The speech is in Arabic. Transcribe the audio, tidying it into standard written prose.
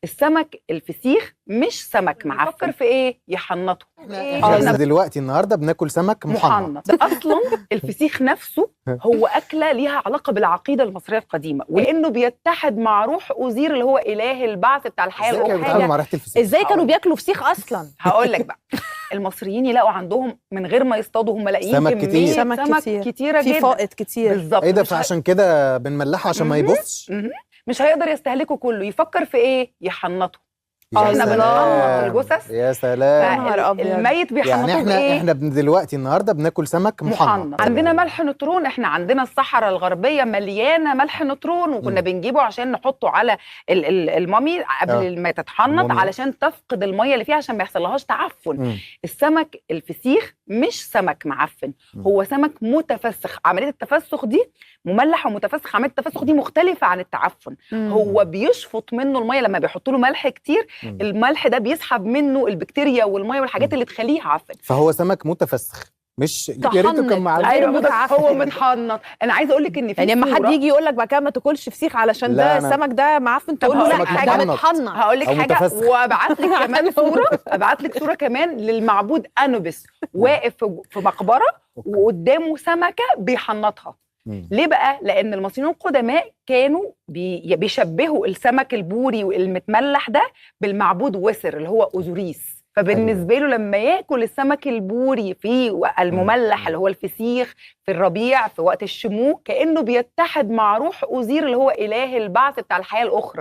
السمك الفسيخ مش سمك معفن. يفكر في ايه؟ يحنطه. احنا دلوقتي النهارده بناكل سمك محنط. ده اصلا الفسيخ نفسه هو اكله ليها علاقه بالعقيده المصريه القديمه، وانه بيتحد مع روح اوزير اللي هو اله البعث بتاع الحياه ازاي كانوا بيتعاملوا مع ريحه الفسيخ؟ ازاي كانوا بياكلوا فسيخ اصلا؟ هقول لك بقى. المصريين يلاقوا عندهم من غير ما يصطادوا هم لاقيين سمك كميه كتير. سمك كتيره جدا، في فائض كتير بالظبط. ايه ده؟ فعشان كده بنملحه عشان ما يبصش. مش هيقدر يستهلكه كله. يفكر في ايه؟ يحنطه. يا احنا سلام. بنحنط الجثث. يا سلام. الميت بيحنطوه يعني بايه؟ احنا دلوقتي النهارده بناكل سمك محنط. عندنا ملح نترون. احنا عندنا الصحراء الغربيه مليانه ملح نترون، وكنا بنجيبه عشان نحطه على المامي قبل ما تتحنط علشان تفقد الميه اللي فيها عشان ما يحصلهاش تعفن. السمك الفسيخ مش سمك معفن، هو سمك متفسخ. عمليه التفسخ دي مملح ومتفسخ. عمليه التفسخ دي مختلفه عن التعفن. هو بيشفط منه الميه لما بيحطوا له ملح كتير. الملح ده بيسحب منه البكتيريا والميه والحاجات اللي تخليه يعفن. فهو سمك متفسخ، مش يا ريته كان معفن. ايوه هو متحنط. انا عايزه اقول لك ان في يعني لما حد يجي يقول لك بقى كده ما تاكلش فسيخ علشان ده السمك ده معفن، تقول له لا حاجه متحنط. هقول لك حاجه وابعت لك كمان صوره. ابعت لك صوره كمان للمعبود انوبيس واقف في مقبره وقدامه سمكه بيحنطها. ليه بقى؟ لأن المصريين القدماء كانوا بيشبهوا السمك البوري والمتملح ده بالمعبود وسر اللي هو أوزوريس. فبالنسبة له لما ياكل السمك البوري في المملح اللي هو الفسيخ في الربيع في وقت الشموع، كأنه بيتحد مع روح أوزير اللي هو إله البعث بتاع الحياة الأخرى.